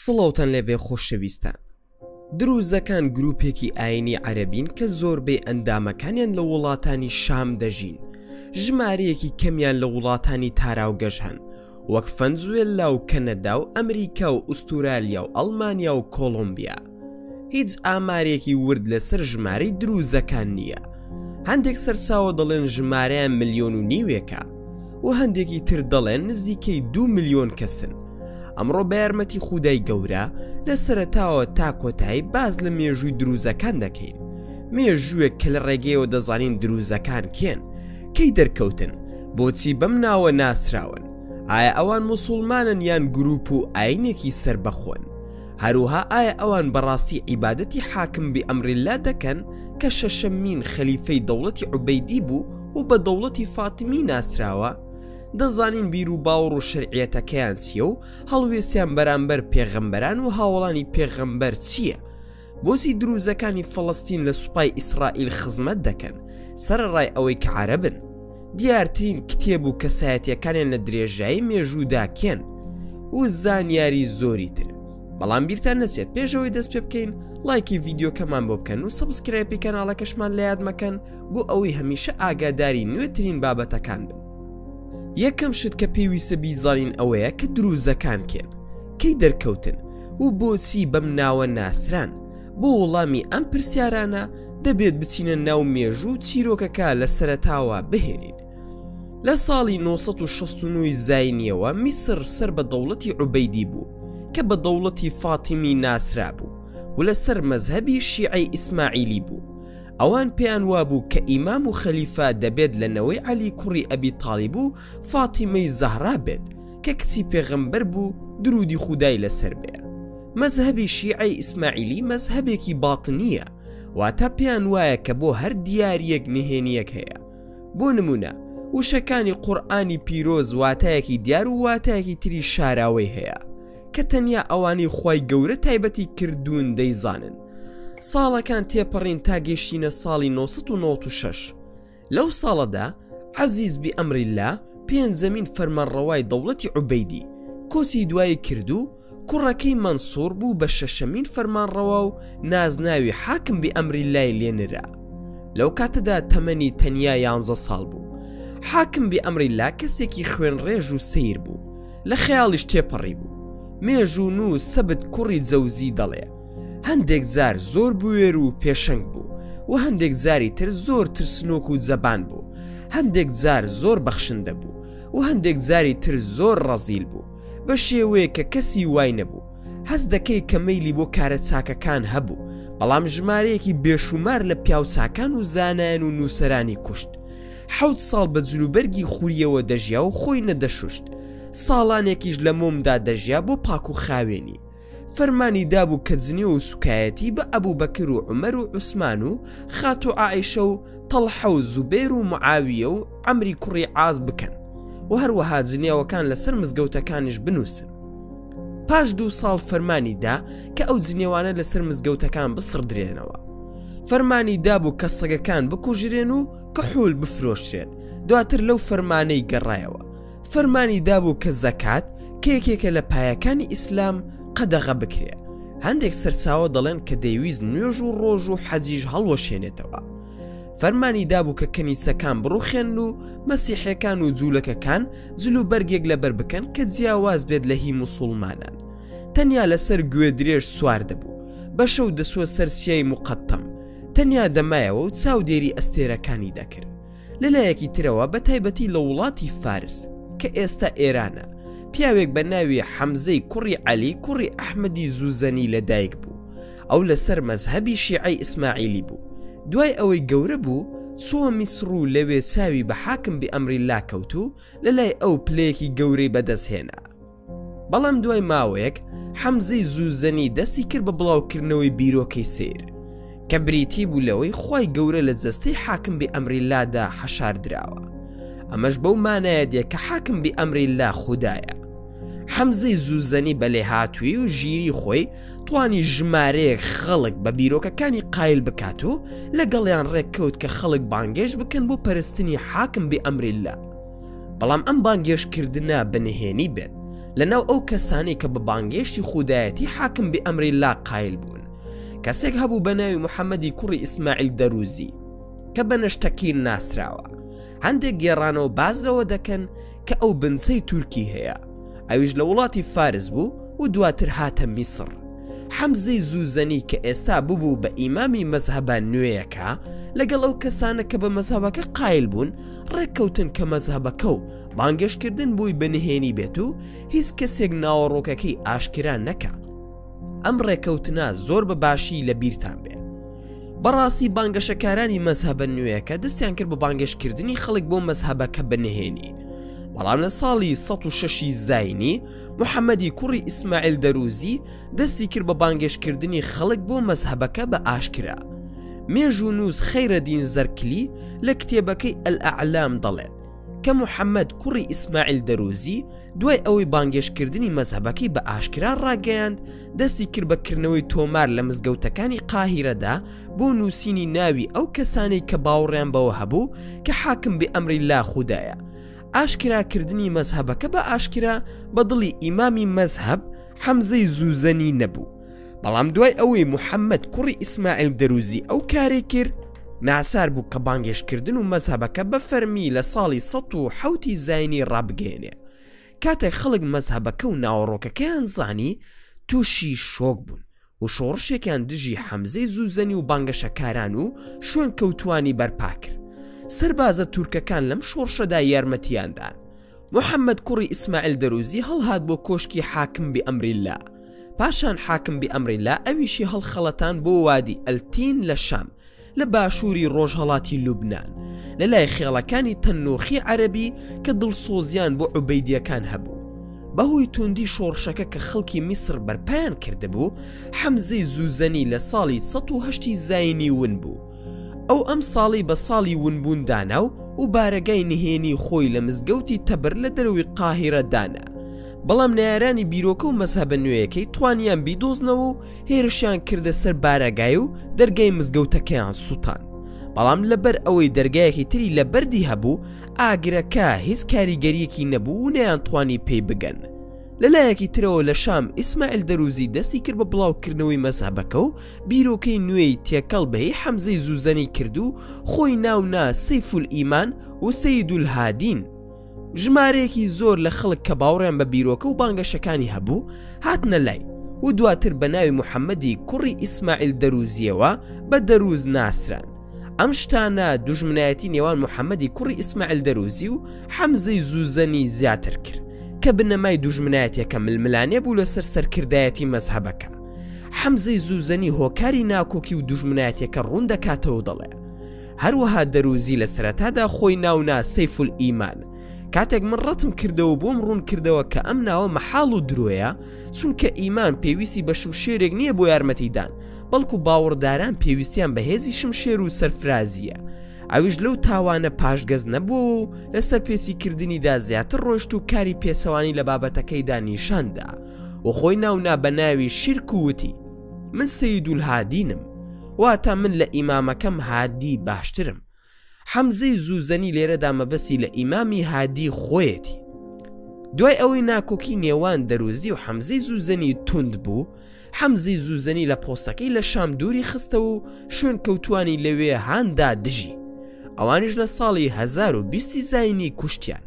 سڵاوتان لێبێ خۆشەویستان. دروزەکان گروپێکی ئاینی عەرەبین کە زۆربەی ئەندامەکانیان لە وڵاتانی شام دەژین. ژمارەیەکی کەمیان لە وڵاتانی تاراوگەش هەن، وەک ڤەنزوێلا و کەنەدا و ئەمریکا و ئوستورالیا و ئەڵمانیا و کۆڵۆمبیا. هیچ ئامارێکی ورد لەسەر ژمارەی دروزەکان نییە. هەندێک سەرساوە دەڵێن ژمارەیان 1.5 ملیۆنێکە و هەندێکی تر دەڵێن نزیکەی 2 ملیۆن کەسن. ئەمڕۆ بە یارمەتی خودای گەورە لە سەرەتاوە تا کۆتایی باز لە مێژووی دروزەکان دەکەین. مێژوویەک کە لە ڕێگەیەوە دەزانین دروزەکان کێن، کەی دەرکەوتن، بۆچی بەم ناوە ناسراون، ئایا ئەوان موسڵمانن یان گروپ و ئاینێکی سربەخۆن، هەروها ئایا ئەوان بەڕاستی عیبادەتی حاکم بی ئەمریلا دەکەن کە شەشەمین خەلیفەی دەوڵەتی عوبەیدی بوو و بە دەوڵەتی فاتمی ناسراوە. دەزانین بیر و باوەڕ و شەرعیەتەکەیان چییە و هەڵوێستیان بەرامبەر پێغەمبەران و هاوڵانی پێغەمبەر چییە؟ بۆچی دروزەکانی فەڵەستین لە سوپای ئیسرائیل خزمەت دەکەن سەرڕای ئەوەی کە عەرەبن؟ دیارترین کتێب و کەسایەتیەکانیان لە درێژایی مێژوودا کێن و زانیاری زۆری تر. بەڵام بیرتان نەچێت پێشەوەی دەست پێ بکەین لایکی ڤیدیۆکەمان بۆ بکەن و سەبسکرایبی کەناڵەکەشمان لە یاد مەکەن بۆ ئەوەی هەمیشە ئاگاداری نوێترین بابەتەکان بن. یەکەم شت کە پێویستە بیزانین ئەوەیە کە دروزەکان کێن، کەی دەرکەوتن و بۆچی بەم ناوە ناسران. بۆ وەڵامی ئەم پرسیارانە دەبێت بچینە ناو مێژوو چیرۆکەکە لە سەرەتاوە بهێنین. لە ساڵی 969 زاینیەوە میسر سەر بە دەوڵەتی عوبەیدی بوو کە بە دەوڵەتی فاتیمی ناسرا بوو و لەسەر مەزهەبی شیعەی ئیسماعیلی بوو. ئەوان پێیان وابوو کە ئیمام و خەلیفە دەبێت لەنەوەی عەلی کوڕی ئەبی تاڵیب و فاتیمەی زەهرا بێت کە کچی پێغەمبەر بوو، درودی خودای لەسەر بێ. مەزهەبی شیعەی ئیسماعیلی مەزهەبێکی باتنیە، واتە پێیان وایە کە بۆ هەر دیاریەک نهێنیەک هەیە. بۆ نمونە وشەکانی قورئانی پیرۆز واتایەکی دیار و واتایەکی تری شاراوەی هەیە کە تەنیا ئەوانەی خوای گەورە تایبەتی کردوون دەیزانن. ساڵەکان تێپەڕین تا گەیشتینە ساڵی 996. لەو ساڵەدا عەزیز بی ئەمریلا پێنجەمین فەرمانڕەوای دەوڵەتی عوبەیدی کۆچی دوایی کردو، کوڕەکەی مەنسوور بوو بە شەشەمین فەرمانڕەوا و نازناوی حاکم بی ئەمریلای لێنرا. لەو کاتەدا تەمەنی تەنیا 11 ساڵ بوو. حاکم بی ئەمریلا کەسێکی خوێن ڕێژ و سیر بوو، لە خەیاڵیش تێپەڕی بوو. مێژوون و سەبت کوڕی جەوزی دەڵێ هەندێک جار زۆر بوێر و پێشەنگ بوو و هەندێک جاری تر زۆر ترسنۆک و جەبان بوو، هەندێک جار زۆر بەخشندە بوو و هەندێک جاری تر زۆر ڕەزیل بوو، بە شێوەیە کە کەسی وای نەبوو. هەست دەکەی کە مەیلی بۆ کارە چاکەکان هەبوو، بەڵام ژمارەیەکی بێشومار لە پیاوچاکان و زانایان و نووسەرانی کوشت. 7 ساڵ بە جلوبەرگی خوریەوە دەژیا و خۆی نەدەشوشت. ساڵانێکیش لە مۆمدا دەژیا بۆ پاک و خاوێنی. فەرمانی دابوو کە جنێ و سوکایەتی بە ئەبوو بەکر و عومەر و عوسمان و خات و عائیشە و تەڵحە و زوبێر و معاویە و عەمری کوڕی عاز بکەن و هەروەها جنێوەکان لەسەر مزگەوتەکانیش بنووسن. پاش 2 ساڵ فەرمانی دا کە ئەو جنێوانە لەسەر مزگەوتەکان بسڕدرێنەوە. فەرمانی دابوو کە سەگەکان بکوژرێن و کەحوول بفرۆشرێت. دواتر لەو فەرمانەی گەڕایەوە. فەرمانی دابوو کە زەکات کە یەکێکە لە پایەکانی ئیسلام قەدەغە بکرێ. هەندێک سەرساوە دەڵێن کە دەیویست نوێژ و ڕۆژ و حەجیش هەڵوەشێنێتەوە. فەرمانی دابوو کە کەنیسەکان بڕوخێن و مەسیحیەکان و جوولەکەکان جلوبەرگێک لەبەر بکەن کە جیاواز بێت لە هی موسڵمانان. تەنیا لەسەر گوێ درێژ سوار دەبوو، بە شەو دەسوە سەر سیای موقەتەم، تەنیا دەمایەوە و چاودێری ئەستێرەکانی دەکرد. لەلایەکی ترەوە بە تایبەتی لە وڵاتی فارس کە ئێستا ئێرانە، پیاوێک بە ناوی حەمزەی کوڕی عەلی کوڕی ئەحمەدی زوزەنی لەدایک بوو. ئەو لەسەر مەزهەبی شیعەی ئیسماعیلی بوو. دوای ئەوەی گەورە بوو چووە میسر و لەوێ چاوی بە حاکم بی ئەمریلا کەوت و لەلای ئەو پلەیەکی گەورەی بەدەستهێنا. بەڵام دوای ماوەیەک حەمزەی زوزەنی دەستی کرد بە بڵاوکردنەوەی بیرۆکەی سیر کە بریتی بوو لەوەی خوای گەورە لە جەستەی حاکم بی ئەمریلادا حەشاردراوە. ئەمەش بەو مانایەتە کە حاکم بی ئەمریلا خودایە. حەمزەی زوزەنی بە لێهاتووی و ژیری خۆی توانی ژمارەیەک خەڵک بە بیرۆکەکانی قایل بکات و لەگەڵیان ڕێککەوت کە خەڵک بانگێش بکەن بۆ پەرستنی حاکم بئەمریلا. بەڵام ئەم بانگێشکردنە بنهێنی بێت لەناو ئەو کەسانی کە بە بانگێشتی خودایەتی حاکم بئەمریلا قایل بوون. کەسێک هەبوو بە ناوی محەممەدی کوڕی ئیسماعیل دەروزی کە بە نەشتەکیر ناسراوە. هەندێک گێڕانەوە باز لەوە دەکەن کە ئەو بنچەی تورکی هەیە، ئەویش لە وڵاتی فارس بوو و دواتر هاتە میسر. حەمزەی زوزەنی کە ئێستا ببوو بە ئیمامی مەزهەبە نوێیەکە لەگەڵ ئەو کەسانە کە بە مەزهەبەکە قایل بوون ڕێککەوتن کە مەزهەبەکە و بانگێشکردن بووی بەنهێنی بێت و هیچ کەسێک ناوەڕۆکەکەی ئاشکرا نەکات. ئەم ڕێککەوتنە زۆر بە باشی لە بیرتان بێ. بەڕاستی بانگەشەکارانی مەزهەبە نوێیەکە دەستیان کرد بە بانگێشکردنی خەڵک بۆ مەزهەبەکە بەنهێنی. بەڵام لە ساڵی 106 زاینی محەممەدی کوڕی ئیسماعیل دەروزی دەستی کرد بە بانگێشکردنی خەڵک بۆ مەزهەبەکە بە ئاشکرا. مێژوو نووس خەیرەدین زەرکلی لە کتێبەکەی ئەلئەعلام دەڵێت کە محەممەد کوڕی ئیسماعیل دەروزی دوای ئەوەی بانگێشکردنی مەزهەبەکەی بە ئاشکرا ڕاگەیاند دەستی کرد بەکردنەوەی تۆمار لە مزگەوتەکانی قاهیرەدا بۆ نووسینی ناوی ئەو کەسانی کە باوەڕیان بەوە هەبوو کە حاکم بئەمریلا خودایە. ئاشکراکردنی مەزهەبەکە بە ئاشکرا بە دڵی ئیمامی مەزهەب حەمزەی زوزەنی نەبوو. بەڵام دوای ئەوەی محەممەد کوڕی ئیسماعیل دەروزی ئەو کارێ کرد ناسار بوو کە بانگێشکردن و مەزهەبەکە بە فەرمی لە ساڵی 107 زاینی ڕابگەێنێ. کاتێک خەڵک مەزهەبەکە و ناوەڕۆکەکەیان زانی تووشی شۆک بوون و شۆڕشێکیان دژی حەمزەی زوزەنی و بانگەشەکاران و شوێن کەوتوانی بەرپا کرد. سەربازە تورکەکان لەم شۆڕشەدا یارمەتیاندان. محەممەد کوڕی ئیسماعیل دەروزی هەڵهات بۆ کۆشکی حاکم بئەمریلا. پاشان حاکم بئەمریلا ئەویشی هەڵخەڵەتان بۆ وادی ئەلتین لە شام لە باشووری ڕۆژهەڵاتی لوبنان لە لای خێڵەکانی تەنۆخی عەرەبی کە دڵسۆزیان بۆ عوبەیدیەکان هەبوو. بەهۆی توندی شۆڕشەکە کە خەڵکی میسر بەرپایان کردبوو حەمزەی زوزەنی لە ساڵی 108 زاینی ون بوو. ئەو ئەم ساڵی بە ساڵی ونبوون دانا و بارەگای نهێنی خۆی لە مزگەوتی تەبر لە دەروی قاهیرە دانا. بەڵام نارانی بیرۆکە و مەزهەبە نوێیەکەی توانیان بیدۆزنەوە و هێرشیان کردە سەر بارەگای و دەرگای مزگەوتەکەیان سووتان. بەڵام لەبەر ئەوەی دەرگایەکی تری لە بەردی هەبوو ئاگرەکە هیچ کاریگەریەکی نەبوو و نەیان توانی پێی بگەن. لەلایەکی ترەوە لە شام ئیسماعیل دەروزی دەستی کرد بە بڵاوکردنەوەی مەزهەبەکە و بیرۆکەی نوێی تێکەڵ بەهی حەمزەی زوزەنی کرد و خۆی ناونا سەیفول ئیمان و سەیدول هادین. ژمارەیەکی زۆر لە خەڵک کە باوەڕیان بە بیرۆکە و بانگەشەکانی هەبوو هاتنە لای و دواتر بە ناوی محەممەدی کوڕی ئیسماعیل دەروزیەوە بە دەروز ناسران. ئەم شتانە دوژمنایەتی نێوان محەممەدی کوڕی ئیسماعیل دەروزی و حەمزەی زوزەنی زیاتر کرد کە بنەمای دوژمنایەتێکە ململانێ بوو لەسەر سەرکردایەتی مەزهەبەکە. حەمزەی زوزەنی هۆکاری ناکۆکی و دوژمنایەتێکە ڕوون دەکاتەوە دەڵێ. هەروەها دەروزی لە سەرەتادا خۆی ناونا سەیفول ئیمان. کاتێک من ڕەتم کردەوە بۆم ڕوون کردەوە کە ئەم ناوە مەحاڵ و درۆیە چونکە ئیمان پێویستی بە شمشێرێک نییە بۆ یارمەتیدان بەڵکو باوەڕداران پێویستیان بە هێزی شمشێر و سەرفرازیە. ئەویش لەو تاوانە پاشگەز نەبووە و لەسەر پێسیکردنیدا زیاتر ڕۆشت و کاری پێسەوانی لە بابەتەکەیدا نیشاندا و خۆی ناونا بە ناوی شیرک وتی من سەیدول هادینم، واتە من لە ئیمامەکەم هادی باشترم. حەمزەی زوزەنی لێرەدا مەبەستی لە ئیمامی هادی خۆیەتی. دوای ئەوەی ناکۆکی نێوان دەروزی و حەمزەی زوزەنی توند بوو، حەمزەی زوزەنی لە پۆستەکەی لە شام دووری خستە و شوێن کەوتوانی لەوێ هاندا دژی. ئەوانش لە ساڵی 1020 زاینی کوشتیان.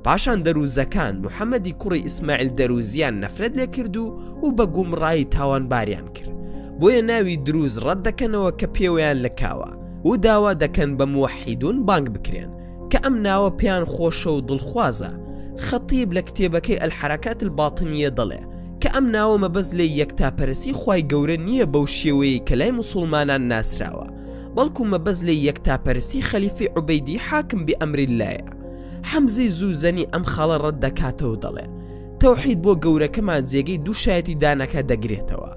پاشان دەروزەکان محەممەدی کوڕی ئیسماعیل دەروزیان نەفرەت لێ کرد و بە گومڕایی تاوانباریان کرد. بۆیە ناوی دروز ڕەت دەکەنەوە کە پێوەیان لەکاوە و داوا دەکەن بە موحیدون بانگ بکرێن کە ئەم ناوە پێیان خۆشە و دڵخوازە. خەتیب لە کتێبەکەی ئەلحەرەکات الباتنیە دەڵێ کە ئەم ناوە مەبەست لە یەکتاپەرستی خوای گەورە نییە بەو شێوەیە کە لای موسڵمانان ناسراوە، بەڵکو مەبەست لە یەکتاپەرستی خەلیفەی عوبەیدی حاکم بئەمریلایە. حەمزەی زوزەنی ئەم خاڵە ڕەت دەکاتەوە دەڵێ تەوحید بۆ گەورەکەمان جێگەی دووشایەتی دانەکە دەگرێتەوە.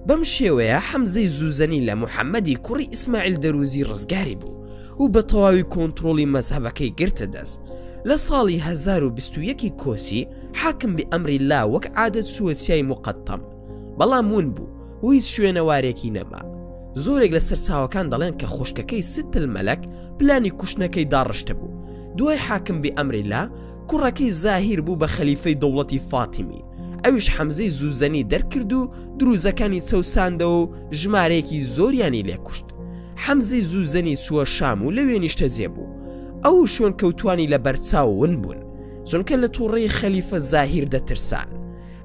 بەم شێوەیە حەمزەی زوزەنی لە محەممەدی کوڕی ئیسماعیل دەروزی ڕزگاری بوو و بە تەواوی کۆنتڕۆڵی مەزهەبەکەی گرتە دەست. لە ساڵی 1021 کۆسی حاکم بئەمریلا وەک عادەت سووەسیای موقەتەم، بەڵام ون بوو و هیچ شوێنەوارێکی نەما. زۆرێک لە سەرچاوەکان دەڵێن کە خوشکەکەی ست المەلەک پلانی کوشتنەکەی داڕشتە بوو. دوای حاکم بئەمریلا کوڕەکەی زاهیر بوو بە خەلیفەی دەوڵەتی فاتیمی، ئەویش حەمزەی زوزەنی دەرکرد و دروزەکانی چەوساندەوە و ژمارەیەکی زۆریانی لێکوشت. حەمزەی زوزەنی چووە شام و لەوێ نیشتەجێ بوو. ئەو شوێن کەوتوانی لە بەرچاو ون بوون، چونکە لە تووڕێی خەلیفە زاهیر دەترسان.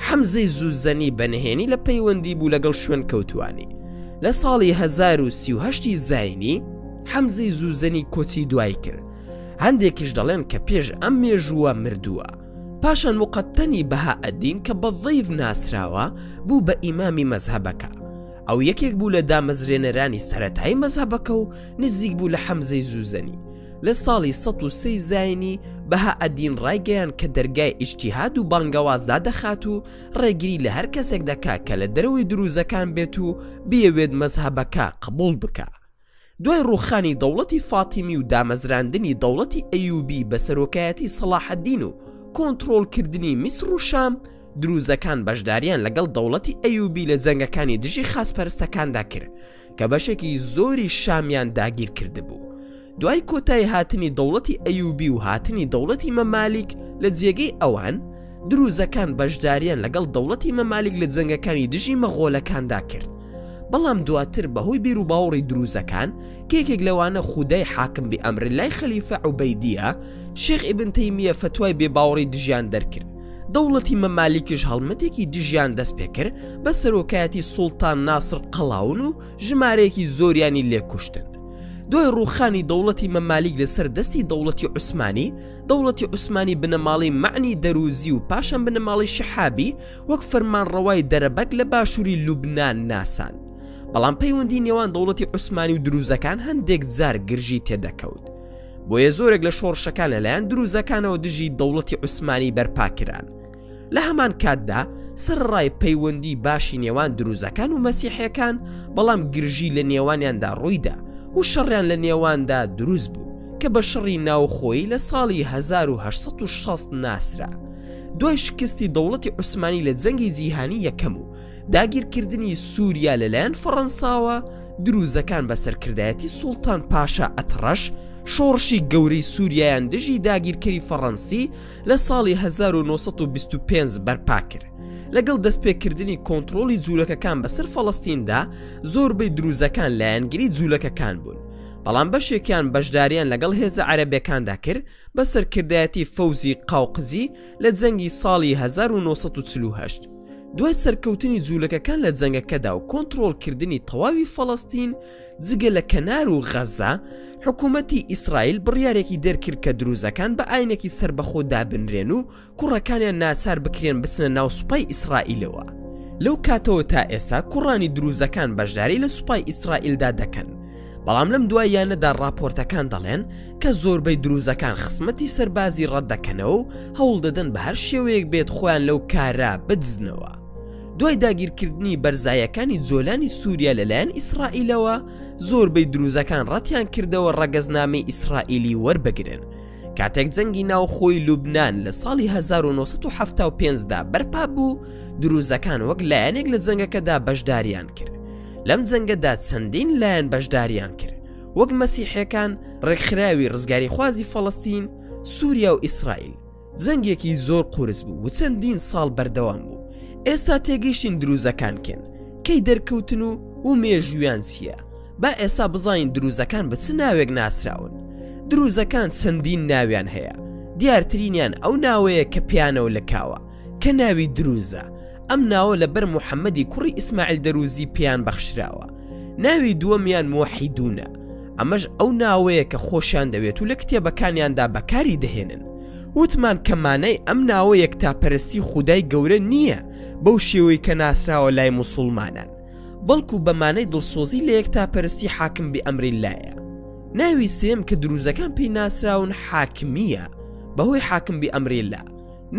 حەمزەی زوزەنی بەنهێنی لە پەیوەندی بوو لەگەڵ شوێن کەوتوانی. لە ساڵی 1038 زاینی حەمزەی زوزەنی کۆچی دوای کرد. هەندێکیش دەڵێن کە پێش ئەم مێژووە مردووە. پاشان موقەتەنی بەهائەدین کە بە ضەیف ناسراوە بوو بە ئیمامی مەزهەبەکە. ئەو یەکێک بوو لە دامەزرێنەرانی سەرەتایی مەزهەبەکە و نزیک بوو لە حەمزەی زوزەنی. لە ساڵی 103 زاینی بەهائەدین ڕایگەیان کە دەرگای ئیجتیهاد و بانگەوازدا دەخات و ڕێگری لە هەر کەسێک دەکات کە لە دەرەوەی دروزەکان بێت و بیەوێت مەزهەبەکە قبول بکە. دوای ڕوخانی دەوڵەتی فاتیمی و دامەزراندنی دەوڵەتی ئەیوبی بە سەرۆکایەتی سەلاحەدین و کۆنتڕۆڵکردنی میسر و شام، دروزەکان بەشداریان لەگەڵ دەوڵەتی ئەیوبی لە جەنگەکانی دژی خاسپەرستەکاندا کرد کە بەشێکی زۆری شامیان داگیر کرده بوو. دوای کۆتایی هاتنی دەوڵەتی ئەیوبی و هاتنی دەوڵەتی مەمالیک لە جێگەی ئەوان، دروزەکان بەشداریان لەگەڵ دەوڵەتی مەمالیک لە جەنگەکانی دژی مەغۆلەکاندا کرد. بەڵام دواتر بەهۆی بیر و باوەڕی دروزەکان کێکێک لەوانە خودای حاکم بئەمریلای خەلیفە عوبەیدیە شێخ ئیبن تەیمیە فتوای بێباوەڕی دژیان دەرکرد. دەوڵەتی مەمالیکیش هەڵمەتێکی دژیان دەست پێ کرد بە سەرۆکایەتی سوڵتان ناسر قەڵاون و ژمارەیەکی زۆریانی لێکوشتن. دوای ڕوخانی دەوڵەتی مەمالیک لەسەر دەستی دەوڵەتی عوسمانی بنەماڵی معنی دەروزی و پاشان بنەماڵی شەحابی وەک فەرمانڕەوای دەرەبەک لە باشووری لوبنان ناساند. بەڵام پەیوەندی نێوان دەوڵەتی عوسمانی و دروزەکان هەندێک جار گرژی تێدەکەوت. بۆیە زۆرێک لە شۆڕشەکان لەلایەن دروزەکانەوە دژی دەوڵەتی عوسمانی بەرپاکران. لە هەمان کاتدا سەرڕای پەیوەندی باشی نێوان دروزەکان و مەسیحیەکان، بەڵام گرژی لە نێوانیاندا ڕوویدا و شەڕیان لە نێواندا دروست بوو کە بە شەڕی ناوخۆی لە ساڵی 1860 ناسرا. دوای شکستی دەوڵەتی عوسمانی لە جەنگی جیهانی یەکەم و داگیرکردنی سووریا لەلایەن فەڕەنساوە، دروزەکان بە سەرکردایەتی سوڵتان پاشا ئەتڕەش شۆڕشی گەورەی سووریایان دژی داگیرکەری فەڕەنسی لە ساڵی 1925 بەرپا کرد. لەگەڵ دەستپێکردنی کۆنتڕۆڵی جوولەکەکان بەسەر فەڵەستیندا زۆربەی دروزەکان لایەنگیری جوولەکەکان بوون، بەڵام بەشێکیان بەشداریان لەگەڵ هێزە عەرەبیەکاندا کرد بە سەرکردایەتی فەوزی قاوقزی لە جەنگی ساڵی 1948. دوای سەرکەوتنی جوولەکەکان لە جەنگەکەدا و کۆنتڕۆڵکردنی تەواوی فەڵەستین جگە لە کەنار و غەزە، حکوومەتی ئیسرائیل بڕیارێکی دەرکرد کە دروزەکان بە ئاینێکی سربەخۆ دابنرێن و کوڕەکانیان ناچار بکرێن بچنە ناو سوپای ئیسرائیلەوە. لەو کاتەوە تا ئێستا کوڕانی دروزەکان بەشداری لە سوپای ئیسرائیلدا دەکەن، بەڵام لەم دواییانەدا راپۆرتەکان دەڵێن کە زۆربەی دروزەکان خزمەتی سەربازی ڕەت دەکەنەوە و هەوڵ دەدەن بە هەر شێوەیەک بێت خۆیان لەو کارە بدزنەوە. دوای داگیرکردنی بەرزایەکانی جۆلانی سووریا لەلایەن ئیسرائیلەوە، زۆربەی دروزەکان ڕەتیان کردەوە ڕەگەزنامەی ئیسرائیلی وەربگرن. کاتێک جەنگی ناوخۆی لوبنان لە ساڵی 1975دا بەرپا بوو، دروزەکان وەک لایەنێک لە جەنگەکەدا بەشداریان کرد. لەم جەنگەدا چەندین لایەن بەشداریان کرد، وەک مەسیحیەکان، ڕێکخراوی ڕزگاری خوازی فەڵەستین، سووریا و ئیسرائیل. جەنگێکی زۆر قورس بوو و چەندین ساڵ بەردەوام بوو. ئێستا تێگەیشتین دروزەکان کێن، کەی دەرکەوتن و مێژویان چییە؟ با ئێستا بزانین دروزەکان بە چ ناوێک ناسراون. دروزەکان چەندین ناویان هەیە، دیارترینیان ئەو ناوەیە کە پیانەوە لەکاوە کە ناوی دروزە. ئەم ناوە لەبەر محەممەدی کوڕی ئیسماعیل دەروزی پیان بەخشراوە. ناوی دووەمیان موحیدونە، ئەمەش ئەو ناوەیە کە خۆشیان دەوێت و لە کتێبەکانیاندا بەکاری دەهێنن. وتمان کەمانەی ئەم ناوە یەکتاپەرستی خودای گەورە نییە بەو شێوەی کە ناسراوە لای موسڵمانان، بەڵکو بەمانەی دڵسۆزی لە یەکتاپەرستی حاکم بئەمریلایە. ناوی سێم کە دروزەکان پێی ناسراون حاکمیە بەهۆی حاکم بئەمریلا.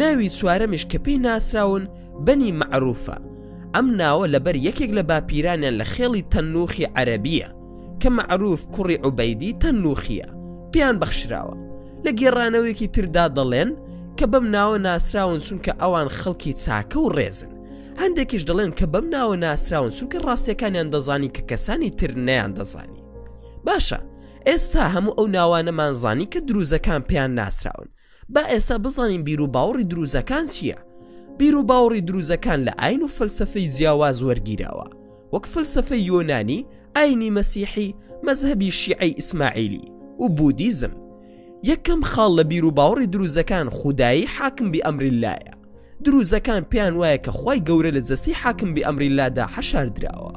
ناوی چوارەمیش کە پێی ناسراون بەنی معروفە. ئەم ناوە لەبەر یەکێک لە باپیرانیان لە خێڵی تەنوخی عەرەبیە کە معروف کوڕی عوبەیدی تەنوخیە پیان بەخشراوە. لە گێڕانەوەیەکی تردا دەڵێن کە بەم ناوە ناسراون چونکە ئەوان خەڵکی چاکە و ڕێزن، هەندێکیش دەڵێن کە بەم ناوە ناسراون چونکە ڕاستیەکانیان دەزانی کە کەسانی تر نەیان دەزانی. باشە، ئێستا هەموو ئەو ناوانەمان زانی کە دروزەکان پێیان ناسراون. با ئێستا بزانین بیر و باوەڕی دروزەکان چییە؟ بیر و باوەڕی دروزەکان لە ئاین و فەلسەفەی جیاواز وەرگیراوە، وەک فەلسەفەی یۆنانی، ئاینی مەسیحی، مەزهەبی شیعەی ئیسماعیلی و بودیزم. یەکەم خاڵ لە بیر و باوەڕی دروزەکان خودایی حاکم بی ئەمریلایە. دروزەکان پێیان وایە کە خی گەورە لە جەستی حاکم بی ئەمریلادا حەشاردراوە.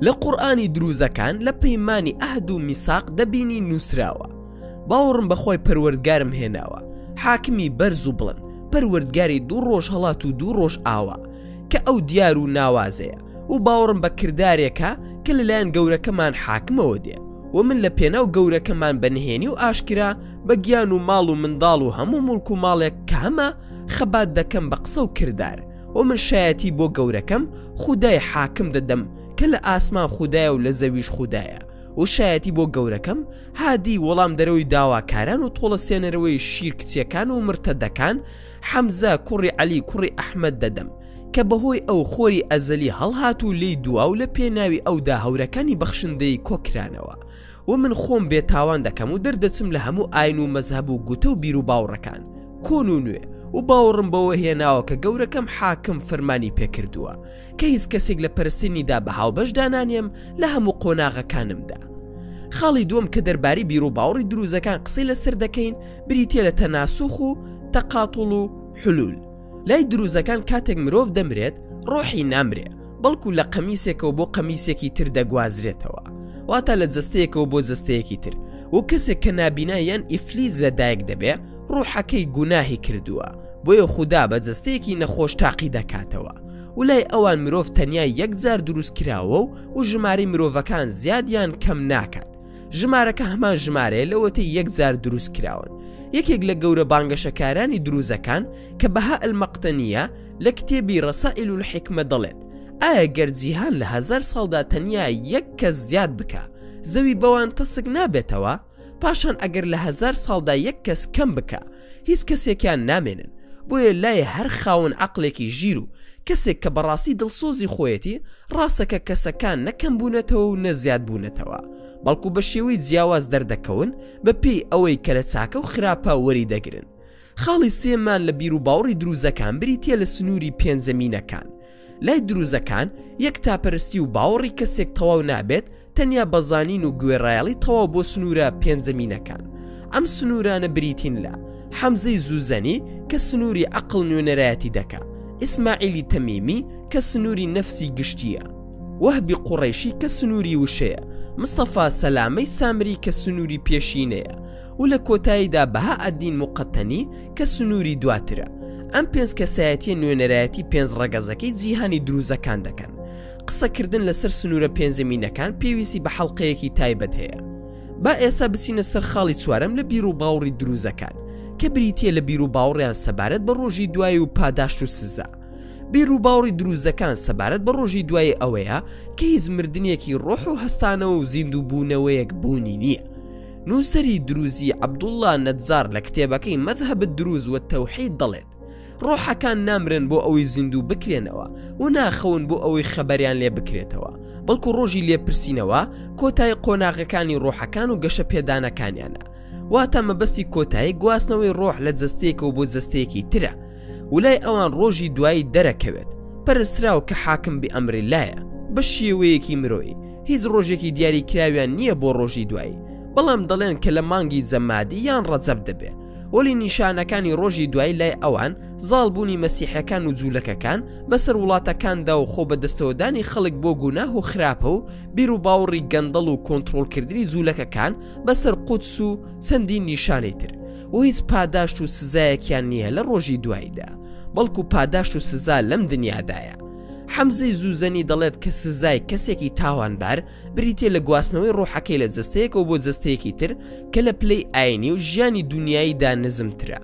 لە قورئانی دروزەکان لە پەیمانی ئەهد و میساق دەبینی نووسراوە: باوەڕم بەخۆی پەروەردگارم هێناوە، حاکمی بەرز و بڵند، پەروەردگاری دوو ڕۆژ هەڵات و دوو ڕۆژ ئاوا، کە ئەو دیار و ناوازەیە، و باوەڕم بە کردارێکە کە لەلایەن گەورەکەمان حاکمەوە دێ، و من لە پێناو گەورەکەمان بەنهێنی و ئاشکرا بە گیان و ماڵ و منداڵ و هەموو مڵک و ماڵێک کە هەمە خەبات دەکەم بە قسە و کردار، و من شایەتی بۆ گەورەکەم خودای حاکم دەدەم کە لە ئاسمان خودایە و لە زەویش خودایە، و شایەتی بۆ گەورەکەم هادی وەڵام دەرەوەی داواکاران و تۆڵە سێنەرەوەی شیر کچیەکان و مرتەدەکان حەمزە کوڕی عەلی کوڕی ئەحمەد دەدەم کە بەهۆی ئەو خۆری ئەزەلی هەڵهات و لێی دوا و لە پێناوی ئەودا هەورەکانی بەخشندەی کۆکرانەوە، و من خۆم بێتاوان دەکەم و دەردەچم لە هەموو ئاین و مەزهەب و گوتە و بیر و باوڕەکان کۆن و نوێ، و باوەڕم بەوە هێناوە کە گەورەکەم حاکم فەرمانی پێکردووە کە هیچ کەسێک لە پەرستنیدا بە هاوبەشدانانیم لە هەموو قۆناغەکانمدا. خاڵی دووەم کە دەرباری بیر و باوەڕی دروزەکان قسەی لەسەر دەکەین بریتە لە تەناسوخ و تەقاتڵ و حلول. لای دروزەکان کاتێک مرۆڤ دەمرێت ڕۆحی نامرێ، بەڵکو لە قەمیسێکەوە بۆ قەمیسێکی تر دەگوازرێتەوە، واتە لە جەستەیەکەوە بۆ جەستەیەکی تر، و کەسێک کە نابینا یان ئیفلیز لەدایک دەبێ ڕۆحەکەی گوناهی کردووە، بۆیە خوددا بە جەستەیەکی نەخۆش تاقی دەکاتەوە. و لای ئەوان مرۆڤ تەنیا یەکجار دروست کراوە و ژماری مرۆڤەکان زیادیان کەم ناکات. ژمارەکە هەمان ژمارەیە لەوەتی یەکجار دروست کراون. یەکێک لە گەورە بانگەشەکارانی دروزەکان کە بەها ئەلمەقتەنیە لە کتێبی ڕەسائل الحیکمە دەڵێت: ئایا گەرجیهان لە 1000 ساڵدا تەنیا یەک کەس زیاد بکە زەوی بەوان تەسک نابێتەوە؟ پاشان ئەگەر لە 1000 ساڵدا یەک کەس کەم بکە هیچ کەسێکیان نامێنن. بۆیە لای هەر خاون عەقڵێکی ژیر و کەسێک کە بەڕاستی دڵسۆزی خۆیەتی ڕاستەکە کەسەکان نەکەم بوونەتەوە و نەزیاد بوونەتەوە، بەڵکو بە شێوەی جیاواز دەردەکەون بە پێی ئەوەی کە لە چاکە و خراپە وەری دەگرن. خاڵی سێمان لە بیر و باوەڕی دروزەکان بریتە لە سنووری پێنجەمینەکان. لای دروزەکان یەک تاپەرستی و باوەڕی کەسێک تەواو نابێت تەنیا بەزانین و گوێڕایەڵی تەواو بۆ سنوورە پێنجەمینەکان. ئەم سنوورانە بریتین لە حەمزەی زوزەنی کە سنووری عەقڵ نوێنەرایەتی دەکا، ئیسماعیلی تەمیمی کە سنووری نەفسی گشتیە، وەهبی قوڕەیشی کە سنووری وشەیە، مستەفا سەلامەی سامری کە سنووری پێشینەیە، و لە کۆتاییدا بەها ئەدین موقەتەنی کە سنووری دواترە. ئەم پێنج کەسایەتیە نوێنەرایەتی پێنج ڕەگەزەکەی جیهانی دروزەکان دەکەن. قسەکردن لەسەر سنوورە پێنجەمینەکان پێویستی بە حەڵقەیەکی تایبەت هەیە. با ئێستا بچینە سەر خاڵی چوارەم لە بیر و باوەڕی دروزەکان کە بریتیە لە بیر و باوەڕیان سەبارەت بە ڕۆژی دوای و پاداشت و سزا. بیر و باوەڕی دروزەکان سەبارەت بە ڕۆژی دوای ئەوەیە کە هیچ مردنێکی ڕۆح و هەستانەوە و زیندووبوونەوەیەک بوونی نییە. نووسەری دروزی عەبدوڵڵا نەجار لە کتێبەکەی مەذهەبت دروز و تەوحید دەڵێت: ڕۆحەکان نامرن بۆ ئەوەی زیندوو بکرێنەوە و ناخەون بۆ ئەوەی خەبەریان لێ بکرێتەوە، بەڵکو ڕۆژی لێپرسینەوە کۆتای قۆناغەکانی ڕۆحەکان و گەشە پێدانەکانیانە. واتە مەبەستی کۆتایی گواستنەوەی ڕۆح لە جەستەیەکەوە بۆ جەستەیەکی ترە، ولای ئەوان ڕۆژی دوایی دەرەکەوێت پەرستراو کە حاکم بی ئەمریلایە بە شێوەیەکی مرۆیی. هیچ ڕۆژێکی دیاریکراویان نییە بۆ ڕۆژی دوایی، بەڵام دەڵێن کە لە مانگی جەمادی یان ڕەجەب دەبێ. وەلی نیشانەکانی ڕۆژی دوایی لای ئەوان زاڵبوونی مەسیحەکان و جوولەکەکان بەسەر وڵاتەکاندا و خۆ بەدەستەوەدانی خەڵک بۆ گوناه و خراپە و بیر و باوەڕی گەندەڵ و کۆنتڕۆڵکردنی جوولەکەکان بەسەر قودس و چەندین نیشانەی تر، و هیچ پاداشت و سزایەکیان نییە لە ڕۆژی دواییدا، بەڵکو پاداشت و سزا لەم دنیادایە. حەمزەی زوزەنی دەڵێت کە سزای کەسێکی تاوانبار بریتێ لە گواستنەوەی ڕۆحەکەی لە جەستەیەکەوە بۆ جەستەیەکی تر کە لە پلەی ئاینی و ژیانی دنیاییدا نزمترە،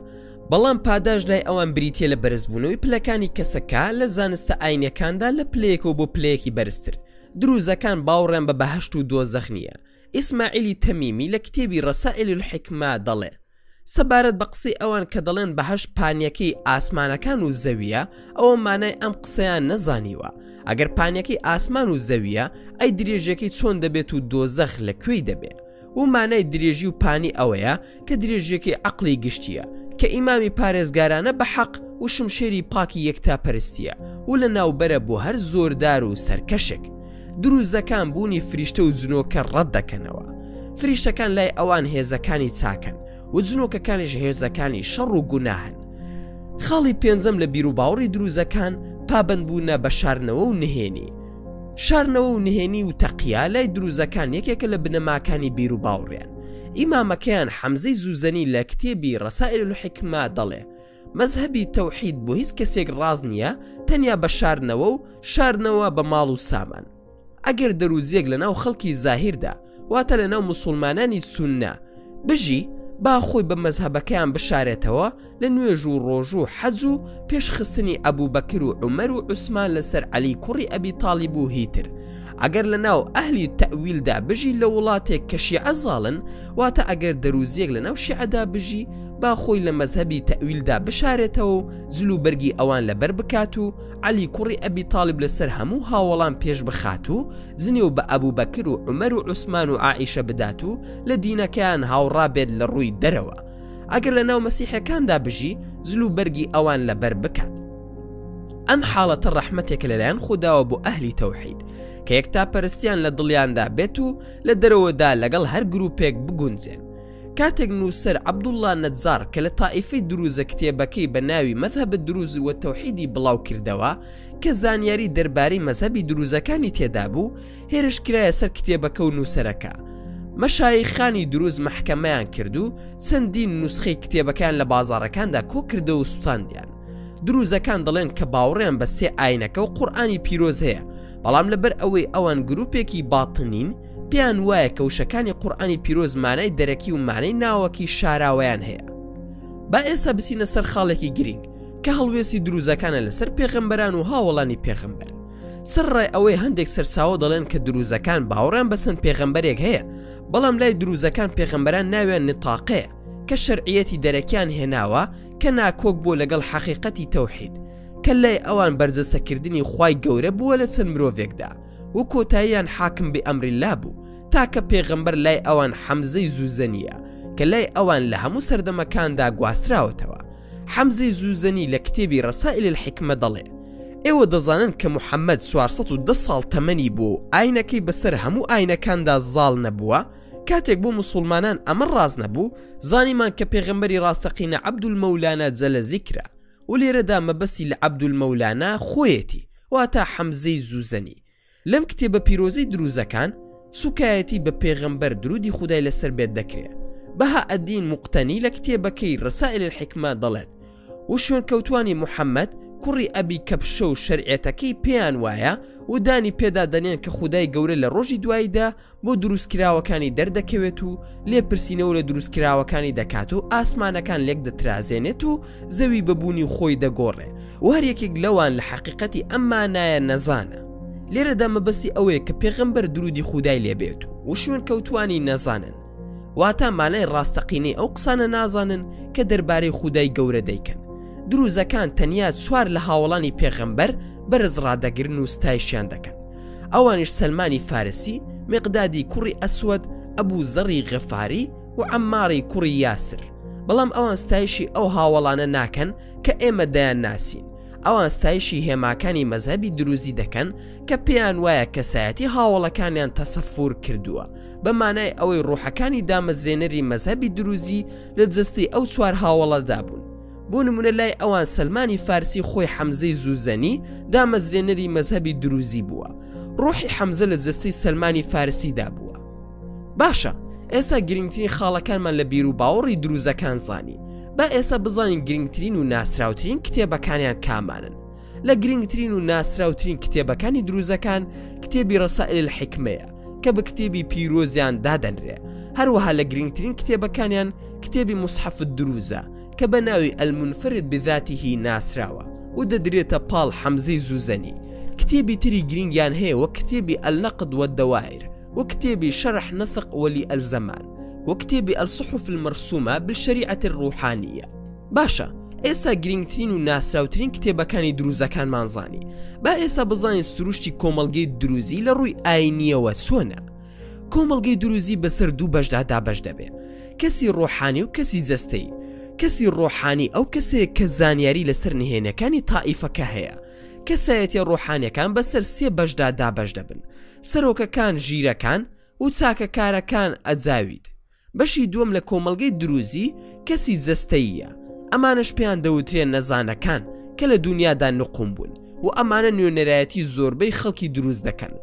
بەڵام پاداش لای ئەوان بریتێ لە بەرزبوونەوەی پلەکانی کەسەکە لە زانستە ئاینیەکاندا لە پلەیەکەوە بۆ پلەیەکی بەرزتر. دروزەکان باوەڕیان بە بەهەشت و دۆزەخ نییە. ئیسماعیلی تەمیمی لە کتێبی ڕەسائل الحیکمە دەڵێ: سەبارەت بە قسەی ئەوان کە دەڵێن بەهەشت پانیەکەی ئاسمانەکان و زەویە، ئەوە مانای ئەم قسەیان نەزانیوە. ئەگەر پانیەکەی ئاسمان و زەویە، ئەی درێژەکەی چۆن دەبێت و دۆزەخ لەکوێی دەبێت؟ و مانای درێژی و پانی ئەوەیە کە درێژەکەی عەقڵی گشتیە کە ئیمامی پارێزگارانە بە حەق و شمشێری پاکی یەکتا پەرستیە و لە ناوبەرە بۆ هەر زۆردار و سەرکەشێک. دروزەکان بوونی فریشتە و جنۆکە ڕەت دەکەنەوە. فریشتەکان لای ئەوان هێزەکانی چاکن و جنۆکەکانیش هێزەکانی شەڕ و گوناهن. خاڵی پێنجەم لە بیر و باوەڕی دروزەکان پابەندبوونە بە شارنەوە و نهێنی. شارنەوە و نهێنی و تەقیە لای دروزەکان یەکێکە لە بنەماکانی بیر و باوەڕیان. ئیمامەکەیان حەمزەی زوزەنی لە کتێبی ڕەسائل الحیکمە دەڵێ مەزهەبی تەوحید بۆ هیچ کەسێک ڕاز نییە تەنیا بە شارنەوە و شارنەوە بە ماڵ و سامان. ئەگەر دەروزیەک لەناو خەڵکی زاهیردا واتە لەناو موسڵمانانی سوننە بژی با خۆی بە مەزهەبەکەیان بشارێتەوە لە نوێژ و ڕۆژ و حەج و پێشخستنی ئەبوبەکر و عومەر و عوسمان لەسەر عەلی کوڕی ئەبی تاڵیب و هیتر. ئەگەر لەناو ئەهلی تەویلدا بژی لە وڵاتێک کە شیعە زاڵن واتە ئەگەر دەروزیەک لەناو شیعەدا بژی با خۆی لە مەزهەبی تەویلدا بشارێتەوە و زلوبەرگی ئەوان لەبەر بکات و عەلی کوڕی ئەبی تاڵیب لەسەر هەموو هاوڵان پێش بخات و زنێ و بە ئەبوبەکر و عومەر و عوسمان و عائیشە بدات و لە دینەکەیان هاوڕا بێت لە ڕووی دەرەوە. ئەگەر لەناو مەسیحەکاندا بژی زلوبەرگی ئەوان لەبەر بکات. ئەم حاڵەتە ڕەحمەتێک لەلایەن خودداوە بۆ ئەهلی تەوحید کە یەکتا پەرستیان لە دڵیاندا بێت و لە دەرەوەدا لەگەڵ هەر گروپێک بگونجێن. کاتێک نووسەر عەبدوڵڵا نەجار کە لە تائیفەی دروزە کتێبەکەی بە ناوی مەذهەب دروز و تەوحیدی بڵاو کردەوە کە زانیاری دەربارەی مەذهەبی دروزەکانی تێدا بوو، هێرش کرایە سەر کتێبەکە و نووسەرەکە. مەشایخانی دروز محکەمەیان کرد و چەندین نوسخەی کتێبەکان لە بازاڕەکاندا کۆ کردە و سوتاندیان. دروزەکان دەڵێن کە باوەڕیان بە سێ ئاینەکە و قورئانی پیرۆز هەیە، بەڵام لەبەر ئەوەی ئەوان گروپێکی باتنین پێیان وایە کە وشەکانی قورئانی پیرۆز مانای دەرەکی و مانای ناوەکی شاراوەیان هەیە. با ئێستا بچینە سەر خاڵێکی گرنگ کە هەڵوێستی دروزەکانە لەسەر پێغەمبەران و هاوڵانی پێغەمبەر. سەرڕای ئەوەی هەندێک سەرساوە دەڵێن کە دروزەکان باوەڕیان بە چەند پێغەمبەرێک هەیە، بەڵام لای دروزەکان پێغەمبەران ناویان نتاقەیە کە شەرعیەتی دەرەکیان هێناوە کە ناکۆک بۆ لەگەڵ حەقیقەتی تەوحید کە لای ئەوان بەرزەسەکردنی خوای گەورە بووە لە چەند مرۆڤێکدا و کۆتاییان حاکم بە ئەمریلا بوو تاکە پێغەمبەر لای ئەوان حەمزەی زوزەنیە کە لای ئەوان لە هەموو سەردەمەکاندا گواستراوەتەوە. حەمزەی زوزەنی لە کتێبی ڕەسائل الحیکمە دەڵێ ئێوە دەزانن کە موحەممەد 410 ساڵ تەمەنی بوو ئاینەکەی بەسەر هەموو ئاینەکاندا زاڵ نەبووە. کاتێک بۆ موسڵمانان ئەمە ڕاز نەبوو، زانیمان کە پێغەمبەری ڕاستەقینە عەبدولمەولانە جەلە زیکرە و لێرەدا مەبەستی لە عەبدولمەولانە خۆیەتی واتە حەمزەی زوزەنی. لەم کتێبە پیرۆزەی دروزەکان سوکایەتی بە پێغەمبەر درودی خودای لەسەر بێت دەکرێت. بەها ئەدین موقتەنی لە کتێبەکەی ڕەسائل الحیکمە دەڵێت و شوێن کەوتوانی موحەممەد کوڕی ئەبی کەپشە و شەرعێتەکەی پێیان وایە و دانی پێدا دەنێن کە خودای گەورە لە ڕۆژی دواییدا بۆ دروستکراوەکانی دەردەکەوێت و لێپرسینەوە لە دروستکراوەکانی دەکات و ئاسمانەکان لێک دەترازێنێت و زەوی بەبوونی خۆی دەگۆڕێ و هەر یەکێک لەوان لە حەقیقەتی ئەمانایە نەزانە. لێرەدا مەبەستی ئەوەیە کە پێغەمبەر درودی خودای لێبێت و شوێن کەوتوانی نەزانن، واتە مانای ڕاستەقینەی ئەو قسانە نازانن کە دەربارەی خودای گەورە دەیکەن. دروزەکان تەنیا چوار لە هاوڵانی پێغەمبەر بەرز ڕادەگرن و ستایشیان دەکەن. ئەوانش سەلمانی فارسی، مێقدادی کوڕی ئەسوەد، ئەبوو زەڕی غەفاری و عەمماری کوڕی یاسر. بەڵام ئەوان ستایشی ئەو هاوڵانە ناکەن کە ئێمە دەیان ناسین. ئەوان ستایشی هێماکانی مەزهەبی دروزی دەکەن کە پێیان وایە کەسایەتی هاوڵەکانیان تەسەفور کردووە بە مانای ئەوەی ڕوحەکانی دامەزرێنەری مەزهەبی دروزی لە جەستی ئەو چوار هاوڵەدا بوون. بۆ نمونە لای ئەوان سەلمانی فارسی خۆی حەمزەی زوزەنی دامەزرێنەری مەزهەبی دروزی بووە، ڕوحی حەمزە لە جەستەی سەلمانی فارسیدا بووە. باشە، ئێستا گرنگترین خاڵەکانمان لە بیر و باوەڕی دروزەکان زانی. با ئێستا بزانین گرنگترین و ناسراوترین کتێبەکانیان کامانن. لە گرنگترین و ناسراوترین کتێبەکانی دروزەکان کتێبی ڕەسائل الحیکمەیە کە بە کتێبی پیرۆزیان دادەنرێ. هەروەها لە گرنگترین کتێبەکانیان کتێبی موسحەف دروزە کە بە ناوی ئەلمونفرد بذاتیهی ناسراوە و دەدرێتە پاڵ حەمزەی زوزەنی. کتێبی تری گرنگیان هەیە وە کتێبی ئەلنەقد وەدەوایر و کتێبی شەرح نەثق وەلی ئەلزەمان وكتێبی الصحف المرسومة بالشريعة الروحانية. باشە، ئێستا گرنگترین و ناسراوترین کتێبەکانی دروزەکانمان زانی. با ئێستا بزانین سروشتی کۆمەڵگەی دروزی لە ڕووی ئاینیەوە چۆنە. کۆمەڵگەی دروزی بەسەر دوو بەشدا دابەش دەبێ: کەسی ڕۆحانی و کەسی جەستەیی. کەسی ڕۆحانی ئەو کەسەیە کە زانیاری لەسەر نهێنەکانی تائیفەکە هەیە. کەسایەتی ڕۆحانیەکان بەسەر سێ بەشدا دابەش دەبن: سەرۆکەکان ژیرەکان و چاکەکارەکان ئەجاوید. بەشی دووەم لە کۆمەڵگەی دروزی کەسی جەستەییە. ئەمانش پێیان دەوترێن نەزانەکان کە لە دنیادا نقم بوون و ئەمانە نوێنەرایەتی زۆربەی خەڵکی دروست دەکەن.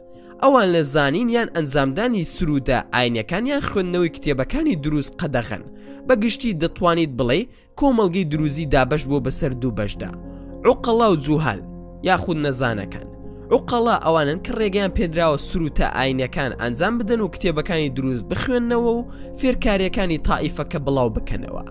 ئەوان لە زانین یان ئەنجامدانی سروودە ئاینەکان یان خوێندنەوەی کتێبەکانی دروست قەدەغن. بەگشتی دەتوانیت بڵێ کۆمەڵگەی دروزی دابەش بۆ بەسەر دوو بەشدا: عوقەڵا و جوهال یاخود نەزانەکان. عوقەڵا ئەوانن کە ڕێگەیان پێدراوە سروتە ئاینەکان ئەنجام بدەن و کتێبەکانی دروست بخوێننەوە و فێرکاریەکانی تائیفەکە بڵاو بکەنەوە.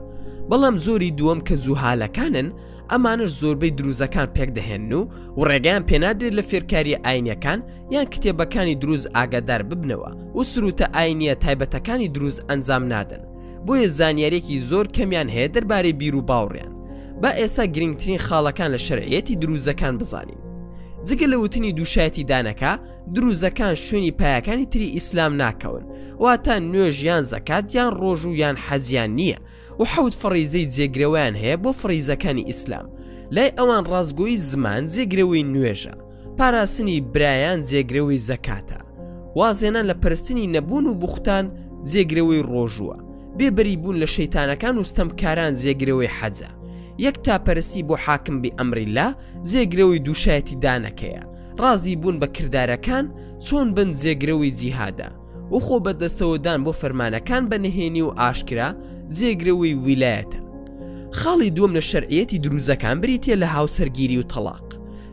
بەڵام زۆری دووەم کە جوهالەکانن، ئەمانش زۆربەی دروزەکان پێک دەهێن و ڕێگەیان پێنادرێت لە فێرکاری ئاینەکان یان کتێبەکانی دروست ئاگادار ببنەوە و سروتە ئاینیە تایبەتەکانی دروست ئەنجام نادەن. بۆیە زانیارێکی زۆر کەمیان هەیە دەربارەی بیر و باوڕیان. با ئێستا گرنگترین خاڵەکان لە شەرعیەتی دروزەکان بزانین. جگە لە وتنی دووشایەتی دانەکە، دروزەکان شوێنی پایەکانی تری ئیسلام ناکەون، واتە نوێژ یان زەکات یان ڕۆژ و یان حەزیان نییە و حەوت فەڕیزەی جێگرەوەیان هەیە بۆ فەڕیزەکانی ئیسلام. لای ئەوان ڕازگۆیی زمان جێگرەوەی نوێژە، پاراستنی برایان جێگرەوەی زەکاتە، وازێنان لە پەرستنی نەبوون و بوختان جێگرەوەی ڕۆژووە، بێبەری بوون لە شەیتانەکان و ستەمکاران جێگرەوەی حەجە، یەک تاپەرستی بۆ حاکم بی ئەمریلا جێگرەوەی دووشایەتی دانەکەیە، ڕازی بوون بە کردارەکان چۆن بن جێگرەوەی جیهادە، و خۆ بەدەستەوەدان بۆ فەرمانەکان بە نهێنی و ئاشکرا جێگرەوەی ویلایەتە. خاڵی دووەم لە شەرعیەتی دروزەکان بریتە لە هاوسەرگیری و تەلاق.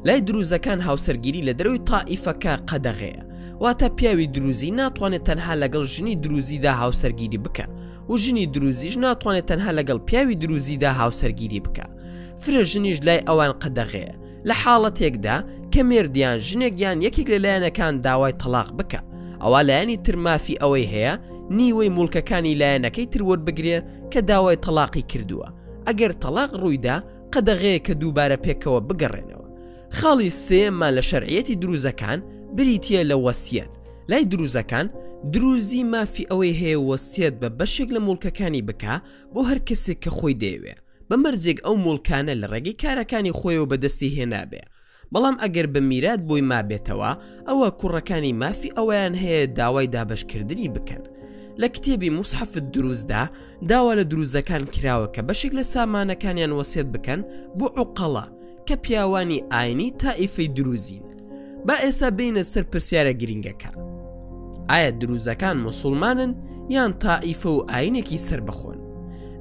لای دروزەکان هاوسەرگیری لە دەروی تائیفەکە قەدەغەیە، واتە پیاوی دروزی ناتوانێت تەنها لەگەڵ ژنی دروزیدا هاوسەرگیری بکە و ژنی دروزیش ناتوانێت تەنها لەگەڵ پیاوی دروزیدا هاوسەرگیری بکە. فرە ژنیش لای ئەوان قەدەغەیە لە حاڵەتێکدا کە مێردیان ژنێک یان یەکێک لە لایەنەکان داوای تەلاق بکە. ئەوە لایەنی تر مافی ئەوەی هەیە نیوەی مولکەکانی لایەنەکەی تر وەربگرێ کە داوای تەلاقی کردووە. ئەگەر تەلاق ڕوویدا قەدەغەیە کە دووبارە پێکەوە بگەڕێنەوە. خاڵی سێمان لە شەرعیەتی دروزەکان بریتە لە وەسیەت. لای دروزەکان دروزی مافی ئەوەی هەیە وەسیەت بە بەشێک لە مولکەکانی بکە بۆ هەر کەسێک کە خۆی دەیەوێ، بە مەرجێک ئەو مولکانە لە ڕێگەی کارەکانی خۆیەوە بەدەستی هێنابێ. بەڵام ئەگەر بە میرات بۆی مابێتەوە، ئەوە کوڕەکانی مافی ئەویان هەیە داوای دابشکردنی بکەن. لە کتێبی موسحەفت دروستدا داوا لە دروزەکان کراوە کە بەشێک لە سامانەکانیان وەسیەت بکەن بۆ عوقەڵا کە پیاوانی ئاینی تائیفەی دروزین. با ئێستا بینە سەر پرسیارە گرنگەکە: ئایا دروزەکان موسڵمانن یان تائیفە و ئاینێکی سربەخۆن؟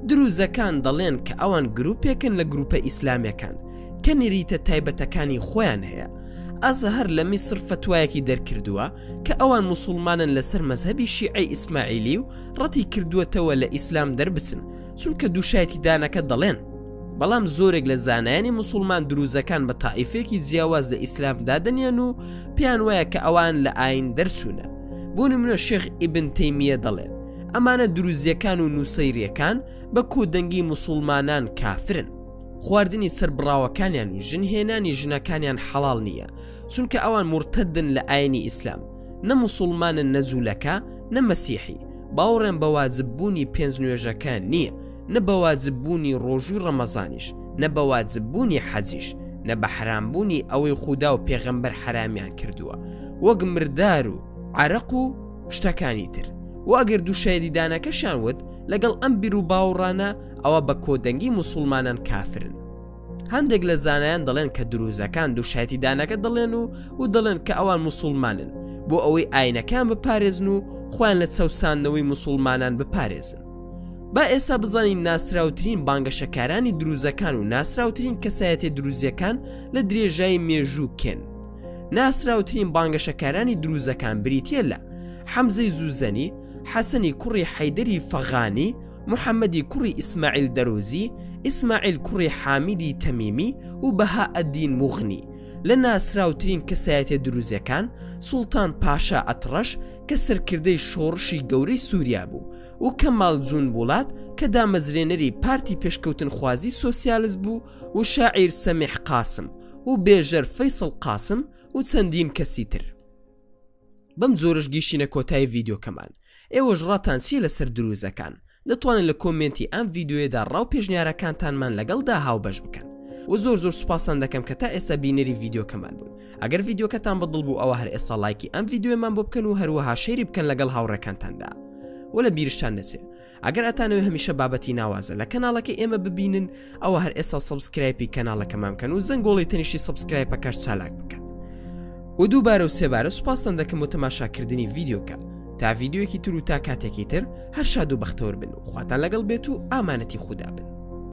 دروزەکان دەڵێن کە ئەوان گروپێکن لە گروپە ئیسلامیەکان کە نێریتە تایبەتەکانی خۆیان هەیە. ئەزهەر لە میسر فتوایەکی دەرکردووە کە ئەوان موسڵمانن لەسەر مەزهەبی شیعی ئیسماعیلی و ڕەتی کردووەتەوە لە ئیسلام دەربچن، چونکە دووشایەتی دانەکە دەڵێن. بەڵام زۆرێک لە زانایانی موسڵمان دروزەکان بە تائیفێکی جیاواز لە ئیسلام دادەنیان و پێیان وایە کە ئەوان لە ئاین دەرچوونە. بۆ نمونە شێخ ئیبن تەیمیە دەڵێت ئەمانە دروزیەکان و نووسەیریەکان بە کۆدەنگی موسڵمانان کافرن. خواردنی سەربڕاوەکانیان و ژنهێنانی ژنەکانیان حەڵاڵ نییە، چونکە ئەوان مرتدن لە ئاینی ئیسلام، نە موسڵمانن نەجوولەکە نە مەسیحی. باوەڕێن بە واجببوونی پێنج نوێژەکان نییە، نە بە واجببوونی ڕۆژووی ڕەمەزانیش، نە بە واجببوونی حەجیش، نە بە حرامبوونی ئەوەی خودا و پێغەمبەر حرامیان کردووە، وەک مردار و عەرەق و شتەکانی تر. و ئەگەر دووشایەتی دانەکەشیان وت لەگەڵ ئەم بیر و باوەڕانە، ئەوە بە کۆدەنگی موسڵمانان کافرن. هەندێک لە زانایان دەڵێن کە دروزەکان دووشایەتی دانەکە دەڵێن و دەڵێن کە ئەوان موسڵمانن بۆ ئەوەی ئاینەکان بپارێزن و خۆیان لە چەوساندنەوەی موسڵمانان بپارێزن. با ئێستا بزانین ناسراوترین بانگەشەکارانی دروزەکان و ناسراوترین کەسایەتی دروزیەکان لە درێژایی مێژوو کێن. ناسراوترین بانگەشەکارانی دروزەکان بریتە لە حەمزەی زوزەنی، حەسەنی کوڕی حەیدەری فەغانی، محەممەدی کوڕی ئیسماعیل دەرۆزی، ئیسماعیل کوڕی حامیدی تەمیمی و بەهاءەدین موغنی. لە ناسراوترین کەسایەتی دروزیەکان سوڵتان پاشا ئەتڕەش کە سەرکردەی شۆڕشی گەورەی سووریا بوو و کەماڵ جوون وڵات کە دامەزرێنەری پارتی پێشکەوتن خوازی سۆسیالیست بوو و شاعیر سەمیح قاسم و بێژەر فەیسڵ قاسم و چەندین کەسی تر. بەم جۆرەش گەیشتینە کۆتایی ڤیدیۆکەمان. ئێوەش ڕاتانچیە لەسەر دروزەکان دەتوانن لە کۆمنتی ئەم ڤیدیۆیەدا ڕاو پێشنیارەکانتانمان لەگەڵدا هاوبەش بکەن و زۆر سوپاسان دەکەم کە تا ئێستا بینەری ڤیدیۆکەمان بوون. ئەگەر ڤیدیۆکەتان بەدڵ بوو ئەوە هەر ئێستا لایکی ئەم ڤیدیۆمان بۆ بکەن و هەروەها شێری بکەن لەگەڵ هاوڕێکانتاندا و لە بیرشتان نەچێ ئەگەر ئەتانەوێ هەمیشە بابەتی ناوازە لە کەناڵەکە ئێمە ببینن ئەوە هەر ئێستا سەبسکرایبی کەناڵەکەمان بکەن و زەنگۆڵی تەنیشتی سەبسکرایبەکەش چالاک بکەن و دووبارە و سێبارە سوپاسان دەکەم بۆ تەماشاکردنی ڤیدیۆکە تا ڤیدیۆیەکی تر و تا کاتێکی تر هەر شاد و بەختەوەر بن و خواتان لەگەڵ بێت و ئامانەتی خودا بن.